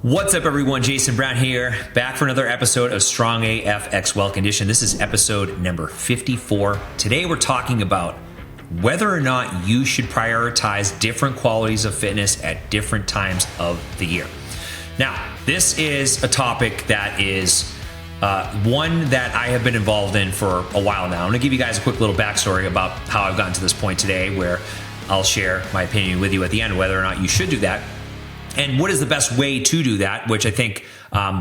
What's up, everyone? Jason Brown here, back for another episode of Strong AF X Well Conditioned. This is episode number 54. Today we're talking about whether or not you should prioritize different qualities of fitness at different times of the year. Now, this is a topic that is one that I have been involved in for a while now. I'm going to give you guys a quick little backstory about how I've gotten to this point today, where I'll share my opinion with you at the end, whether or not you should do that. And what is the best way to do that, which I think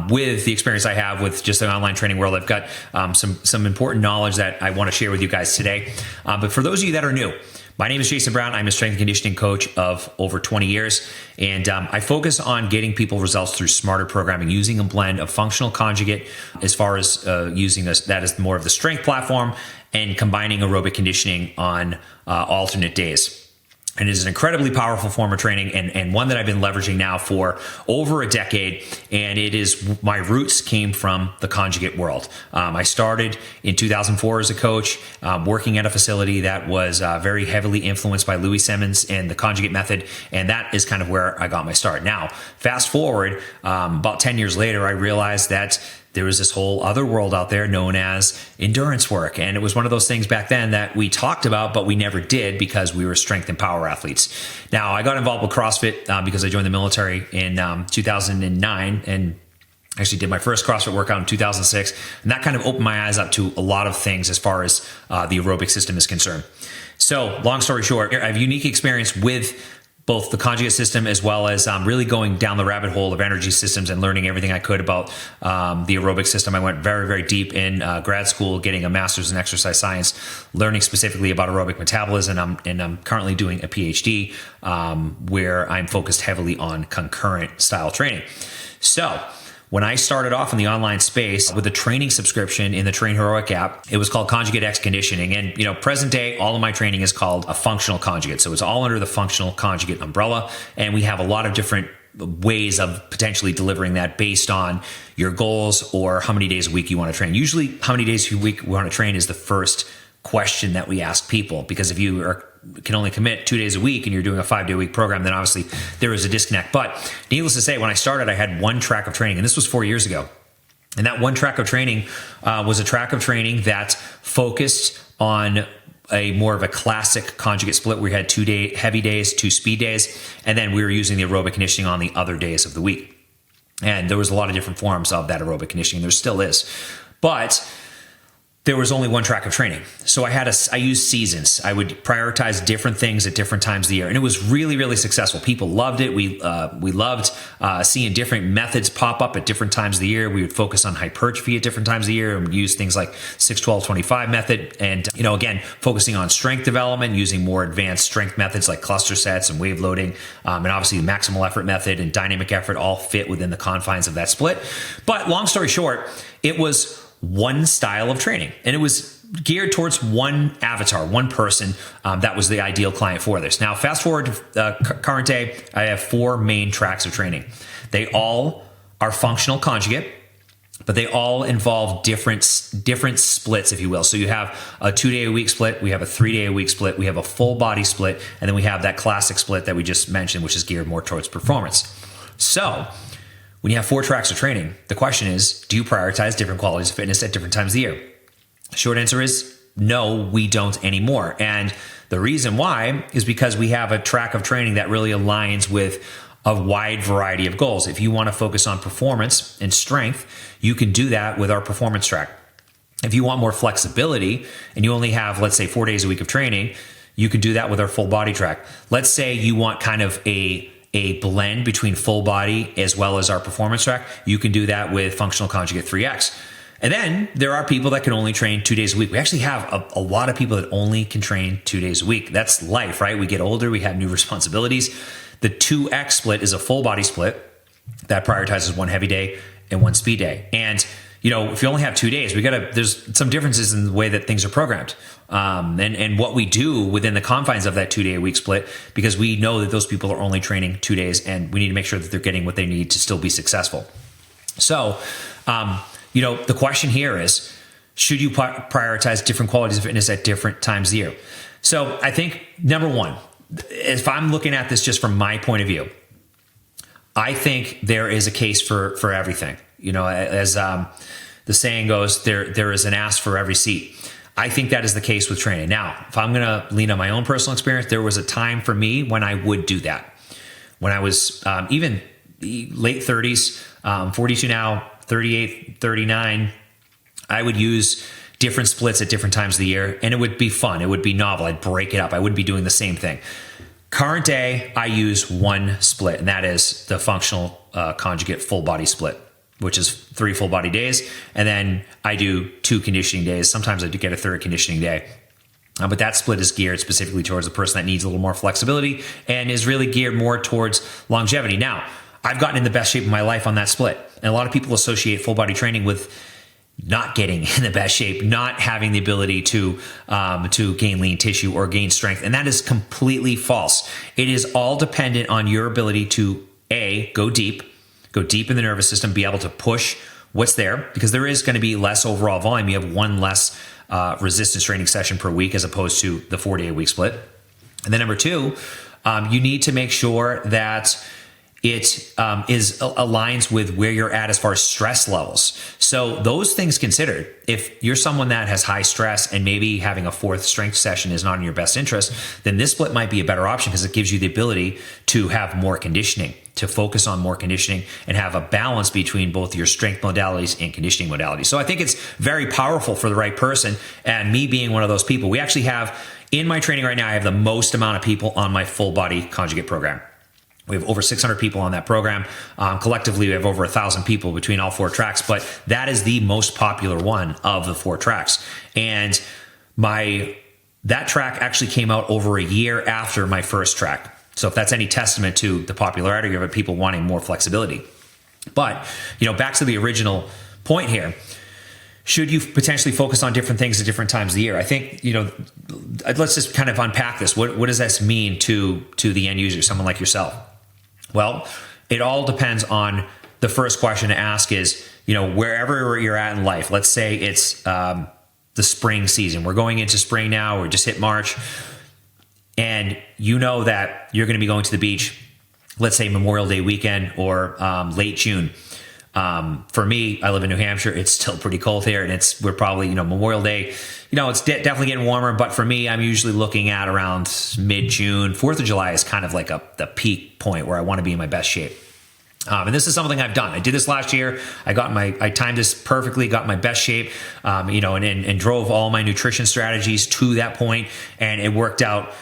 with the experience I have with just the online training world, I've got some important knowledge that I want to share with you guys today. But for those of you that are new, my name is Jason Brown. I'm a strength and conditioning coach of over 20 years. And I focus on getting people results through smarter programming, using a blend of functional conjugate as far as using that as more of the strength platform, and combining aerobic conditioning on alternate days. And it is an incredibly powerful form of training, and one that I've been leveraging now for over a decade. And it is, my roots came from the conjugate world. I started in 2004 as a coach, working at a facility that was very heavily influenced by Louis Simmons and the conjugate method. And that is kind of where I got my start. Now, fast forward, about 10 years later, I realized that there was this whole other world out there known as endurance work. And it was one of those things back then that we talked about, but we never did because we were strength and power athletes. Now, I got involved with CrossFit because I joined the military in 2009 and actually did my first CrossFit workout in 2006. And that kind of opened my eyes up to a lot of things as far as the aerobic system is concerned. So long story short, I have unique experience with both the conjugate system as well as really going down the rabbit hole of energy systems and learning everything I could about the aerobic system. I went very, very deep in grad school, getting a master's in exercise science, learning specifically about aerobic metabolism, and I'm currently doing a PhD where I'm focused heavily on concurrent style training. So when I started off in the online space with a training subscription in the Train Heroic app, it was called Conjugate X Conditioning. And, present day, all of my training is called a functional conjugate. So it's all under the functional conjugate umbrella. And we have a lot of different ways of potentially delivering that based on your goals or how many days a week you want to train. Usually, how many days a week we want to train is the first question that we ask people, because if you can only commit 2 days a week and you're doing a 5-day-a-week program, then obviously there is a disconnect. But needless to say, when I started, I had one track of training, and this was 4 years ago. And that one track of training was a track of training that focused on a more of a classic conjugate split. We had 2 heavy days, 2 speed days, and then we were using the aerobic conditioning on the other days of the week. And there was a lot of different forms of that aerobic conditioning. There still is. But there was only one track of training. So I used seasons. I would prioritize different things at different times of the year. And it was really, really successful. People loved it. We loved seeing different methods pop up at different times of the year. We would focus on hypertrophy at different times of the year and use things like 6-12-25 method. And, again, focusing on strength development, using more advanced strength methods like cluster sets and wave loading. And obviously the maximal effort method and dynamic effort all fit within the confines of that split. But long story short, it was one style of training, and it was geared towards one avatar, one person that was the ideal client for this. Now, fast forward to current day, I have 4 main tracks of training. They all are functional conjugate, but they all involve different splits, if you will. So you have a 2-day-a-week split, we have a 3-day-a-week split, we have a full body split, and then we have that classic split that we just mentioned, which is geared more towards performance. So when you have 4 tracks of training, the question is, do you prioritize different qualities of fitness at different times of the year? Short answer is no, we don't anymore. And the reason why is because we have a track of training that really aligns with a wide variety of goals. If you want to focus on performance and strength, you can do that with our performance track. If you want more flexibility and you only have, let's say, 4 days a week of training, you can do that with our full body track. Let's say you want kind of a blend between full body as well as our performance track. You can do that with functional conjugate 3X. And then there are people that can only train 2 days a week. We actually have a lot of people that only can train 2 days a week. That's life, right? We get older, we have new responsibilities. The 2X split is a full body split that prioritizes 1 heavy day and 1 speed day. And if you only have 2 days, there's some differences in the way that things are programmed. And what we do within the confines of that 2-day-a-week split, because we know that those people are only training 2 days and we need to make sure that they're getting what they need to still be successful. So, the question here is, should you prioritize different qualities of fitness at different times of the year? So I think number one, if I'm looking at this just from my point of view, I think there is a case for everything. As the saying goes, there is an ass for every seat. I think that is the case with training. Now, if I'm going to lean on my own personal experience, there was a time for me when I would do that. When I was even late 30s, 42 now, 38, 39, I would use different splits at different times of the year, and it would be fun. It would be novel. I'd break it up. I wouldn't be doing the same thing. Current day, I use one split, and that is the functional conjugate full body split, which is 3 full body days. And then I do 2 conditioning days. Sometimes I do get a 3rd conditioning day. But that split is geared specifically towards the person that needs a little more flexibility and is really geared more towards longevity. Now, I've gotten in the best shape of my life on that split. And a lot of people associate full body training with not getting in the best shape, not having the ability to gain lean tissue or gain strength. And that is completely false. It is all dependent on your ability to go deep in the nervous system, be able to push what's there, because there is going to be less overall volume. You have one less resistance training session per week as opposed to the 4-day-a-week split. And then number 2, you need to make sure that it aligns with where you're at as far as stress levels. So those things considered, if you're someone that has high stress and maybe having a 4th strength session is not in your best interest, then this split might be a better option because it gives you the ability to have more conditioning, to focus on more conditioning and have a balance between both your strength modalities and conditioning modalities. So I think it's very powerful for the right person. And me being one of those people, we actually have in my training right now, I have the most amount of people on my full body conjugate program. We have over 600 people on that program. Collectively, we have over 1,000 people between all 4 tracks, but that is the most popular one of the 4 tracks. And that track actually came out over a year after my first track. So if that's any testament to the popularity of it, people wanting more flexibility. But, back to the original point here, should you potentially focus on different things at different times of the year? I think, let's just kind of unpack this. What does this mean to the end user, someone like yourself? Well, it all depends on the first question to ask is, wherever you're at in life, let's say it's the spring season. We're going into spring now, or just hit March, and you know that you're going to be going to the beach, let's say Memorial Day weekend or late June. For me, I live in New Hampshire. It's still pretty cold here, and we're probably, Memorial Day, it's definitely getting warmer. But for me, I'm usually looking at around mid-June. 4th of July is kind of like the peak point where I want to be in my best shape. And this is something I've done. I did this last year. I timed this perfectly, got my best shape, and drove all my nutrition strategies to that point, and it worked out.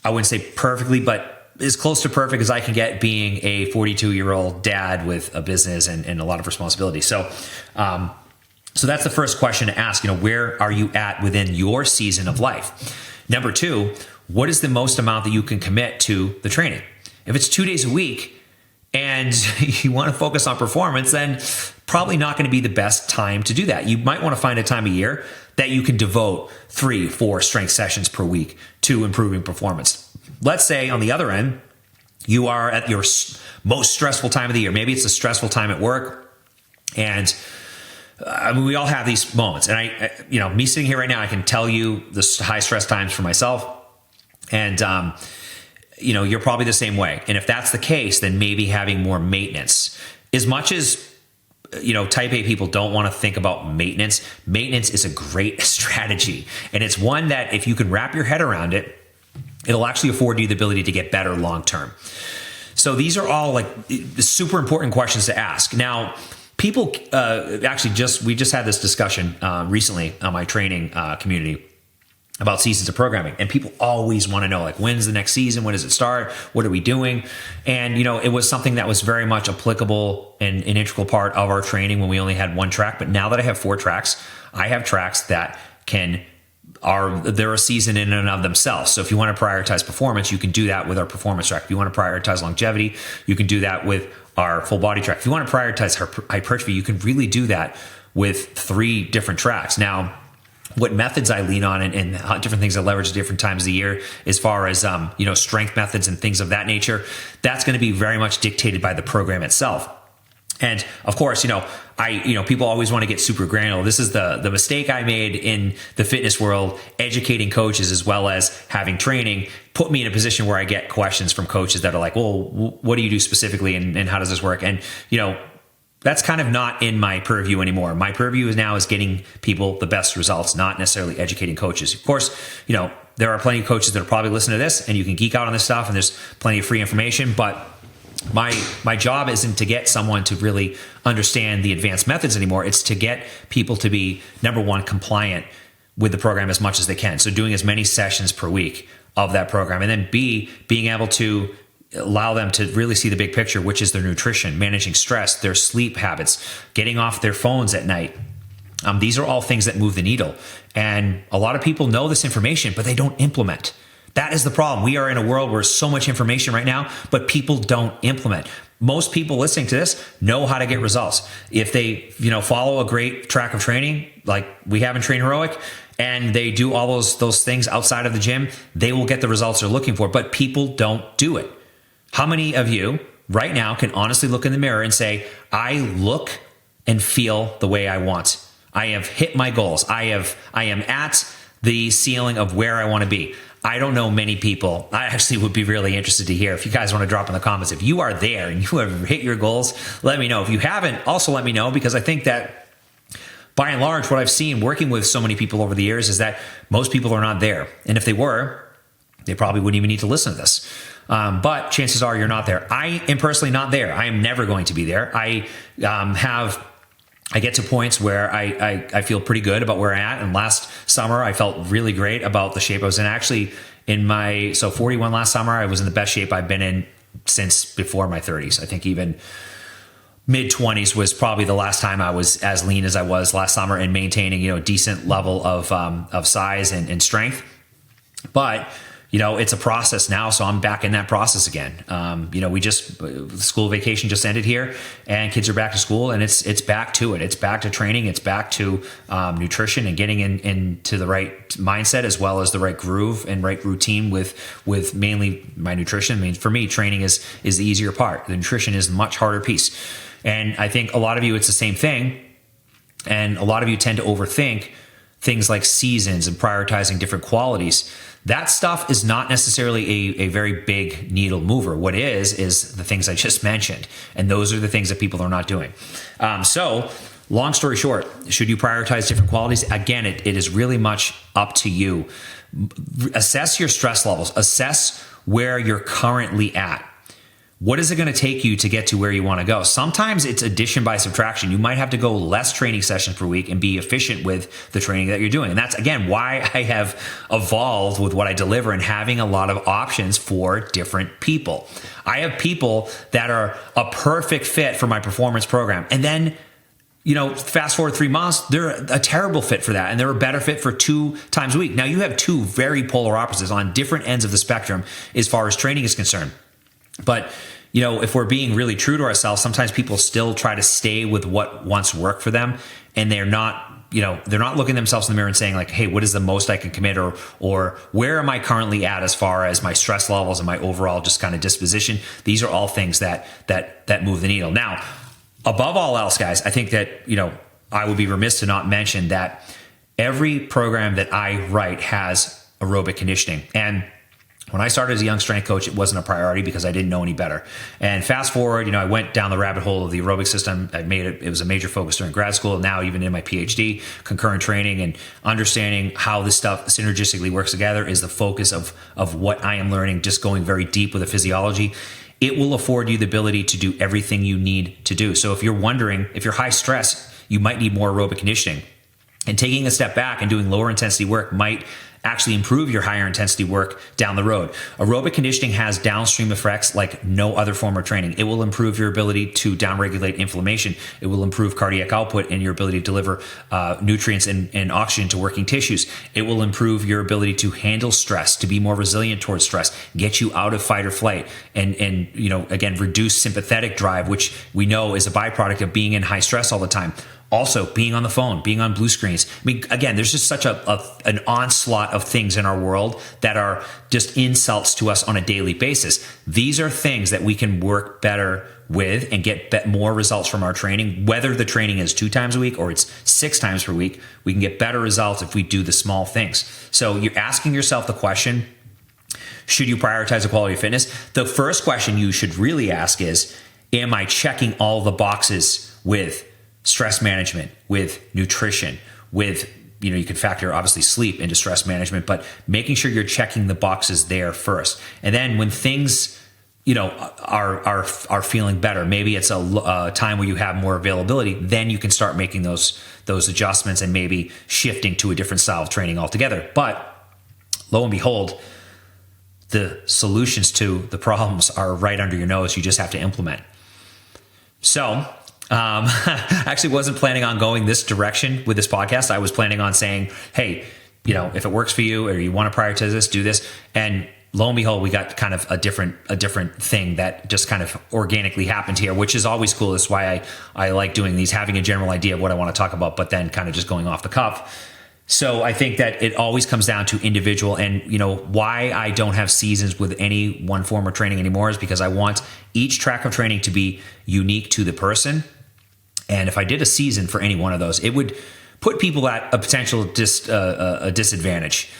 I wouldn't say perfectly, but as close to perfect as I can get being a 42-year-old dad with a business and a lot of responsibility. So that's the first question to ask, where are you at within your season of life? Number 2, what is the most amount that you can commit to the training? If it's 2 days a week and you want to focus on performance, then probably not going to be the best time to do that. You might want to find a time of year that you can devote 3-4 strength sessions per week to improving performance. Let's say on the other end, you are at your most stressful time of the year. Maybe it's a stressful time at work. And we all have these moments. And me sitting here right now, I can tell you the high stress times for myself. And, you're probably the same way. And if that's the case, then maybe having more maintenance. As much as, type A people don't want to think about maintenance is a great strategy. And it's one that if you can wrap your head around it, it'll actually afford you the ability to get better long term. So these are all super important questions to ask. Now, people we just had this discussion recently on my training community about seasons of programming, and people always want to know, when's the next season? When does it start? What are we doing? And, it was something that was very much applicable and an integral part of our training when we only had 1 track. But now that I have 4 tracks, I have tracks that they're a season in and of themselves. So if you want to prioritize performance, you can do that with our performance track. If you want to prioritize longevity, you can do that with our full body track. If you want to prioritize hypertrophy, you can really do that with 3 different tracks. Now, what methods I lean on and how different things I leverage at different times of the year, as far as strength methods and things of that nature, that's going to be very much dictated by the program itself. And of course, people always want to get super granular. This is the mistake I made in the fitness world, educating coaches as well as having training, put me in a position where I get questions from coaches that are like, well, what do you do specifically and how does this work? And, that's kind of not in my purview anymore. My purview is getting people the best results, not necessarily educating coaches. Of course, there are plenty of coaches that are probably listening to this and you can geek out on this stuff and there's plenty of free information, but my job isn't to get someone to really understand the advanced methods anymore. It's to get people to be, number one, compliant with the program as much as they can. So doing as many sessions per week of that program. And then B, being able to allow them to really see the big picture, which is their nutrition, managing stress, their sleep habits, getting off their phones at night. These are all things that move the needle. And a lot of people know this information, but they don't implement. That is the problem. We are in a world where so much information right now, but people don't implement. Most people listening to this know how to get results. If they, follow a great track of training, like we have in Train Heroic, and they do all those things outside of the gym, they will get the results they're looking for, but people don't do it. How many of you right now can honestly look in the mirror and say, I look and feel the way I want? I have hit my goals. I am at the ceiling of where I want to be. I don't know many people. I actually would be really interested to hear if you guys want to drop in the comments. If you are there and you have hit your goals, let me know. If you haven't, also let me know, because I think that by and large, what I've seen working with so many people over the years is that most people are not there. And if they were, they probably wouldn't even need to listen to this. But chances are you're not there. I am personally not there. I am never going to be there. I get to points where I feel pretty good about where I'm at. And last summer, I felt really great about the shape I was in. Actually, 41 last summer, I was in the best shape I've been in since before my 30s. I think even mid-20s was probably the last time I was as lean as I was last summer and maintaining, a decent level of size and strength. But it's a process now, so I'm back in that process again. School vacation just ended here, and kids are back to school, and it's back to it. It's back to training. It's back to nutrition and getting into the right mindset as well as the right groove and right routine with mainly my nutrition. I mean, for me, training is the easier part. The nutrition is the much harder piece, and I think a lot of you it's the same thing, and a lot of you tend to overthink things like seasons and prioritizing different qualities. That stuff is not necessarily a very big needle mover. What is the things I just mentioned. And those are the things that people are not doing. So long story short, should you prioritize different qualities? Again, it is really much up to you. Assess your stress levels. Assess where you're currently at. What is it going to take you to get to where you want to go? Sometimes it's addition by subtraction. You might have to go less training sessions per week and be efficient with the training that you're doing. And that's, again, why I have evolved with what I deliver and having a lot of options for different people. I have people that are a perfect fit for my performance program. And then, fast forward 3 months, they're a terrible fit for that. And they're a better fit for 2 times a week. Now you have 2 very polar opposites on different ends of the spectrum as far as training is concerned. But, if we're being really true to ourselves, sometimes people still try to stay with what once worked for them. And they're not looking themselves in the mirror and saying like, hey, what is the most I can commit or where am I currently at as far as my stress levels and my overall just kind of disposition? These are all things that move the needle. Now, above all else, guys, I think that, I would be remiss to not mention that every program that I write has aerobic conditioning. And when I started as a young strength coach, it wasn't a priority because I didn't know any better. And fast forward, I went down the rabbit hole of the aerobic system. It was a major focus during grad school. Now, even in my PhD, concurrent training and understanding how this stuff synergistically works together is the focus of what I am learning, just going very deep with the physiology. It will afford you the ability to do everything you need to do. So if you're wondering, if you're high stress, you might need more aerobic conditioning. And taking a step back and doing lower intensity work might actually improve your higher intensity work down the road. Aerobic conditioning has downstream effects like no other form of training. It will improve your ability to downregulate inflammation. It will improve cardiac output and your ability to deliver nutrients and oxygen to working tissues. It will improve your ability to handle stress, to be more resilient towards stress, get you out of fight or flight, and again, reduce sympathetic drive, which we know is a byproduct of being in high stress all the time. Also, being on the phone, being on blue screens. I mean, again, there's just such an onslaught of things in our world that are just insults to us on a daily basis. These are things that we can work better with and get more results from our training, whether the training is 2 times a week or it's 6 times per week. We can get better results if we do the small things. So you're asking yourself the question, should you prioritize the quality of fitness? The first question you should really ask is, am I checking all the boxes with stress management, with nutrition, with, you could factor obviously sleep into stress management, but making sure you're checking the boxes there first. And then when things, are feeling better, maybe it's a time where you have more availability, then you can start making those adjustments and maybe shifting to a different style of training altogether. But lo and behold, the solutions to the problems are right under your nose. You just have to implement. So I actually wasn't planning on going this direction with this podcast. I was planning on saying, hey, if it works for you or you want to prioritize this, do this. And lo and behold, we got kind of a different thing that just kind of organically happened here, which is always cool. That's why I like doing these, having a general idea of what I want to talk about, but then kind of just going off the cuff. So I think that it always comes down to individual, and why I don't have seasons with any one form of training anymore is because I want each track of training to be unique to the person. And if I did a season for any one of those, it would put people at a potential disadvantage.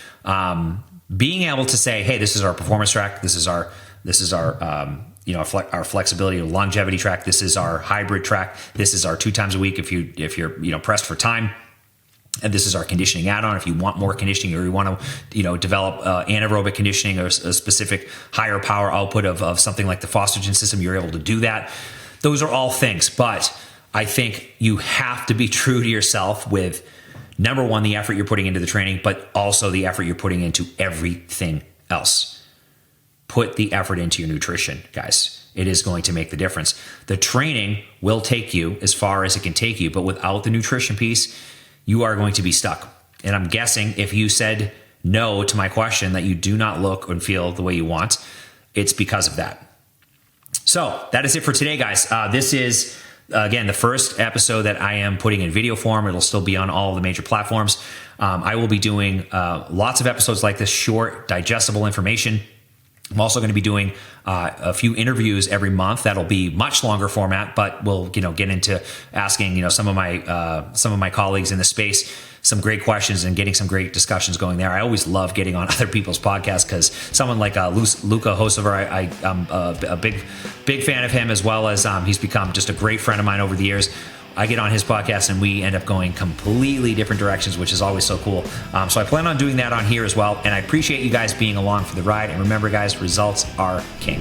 Being able to say, hey, this is our performance track, this is our our flexibility or longevity track, this is our hybrid track, this is our 2 times a week if you're pressed for time. And this is our conditioning add-on. If you want more conditioning or you want to, develop anaerobic conditioning or a specific higher power output of something like the phosphagen system, you're able to do that. Those are all things. But I think you have to be true to yourself with, number one, the effort you're putting into the training, but also the effort you're putting into everything else. Put the effort into your nutrition, guys. It is going to make the difference. The training will take you as far as it can take you, but without the nutrition piece, you are going to be stuck. And I'm guessing if you said no to my question, that you do not look and feel the way you want, it's because of that. So that is it for today, guys. This is, again, the first episode that I am putting in video form. It'll still be on all the major platforms. I will be doing lots of episodes like this, short, digestible information. I'm also going to be doing a few interviews every month. That'll be much longer format, but we'll get into asking some of my colleagues in the space some great questions and getting some great discussions going there. I always love getting on other people's podcasts because someone like Luca Hosover, I'm a big fan of him, as well as he's become just a great friend of mine over the years. I get on his podcast and we end up going completely different directions, which is always so cool. So I plan on doing that on here as well. And I appreciate you guys being along for the ride. And remember, guys, results are king.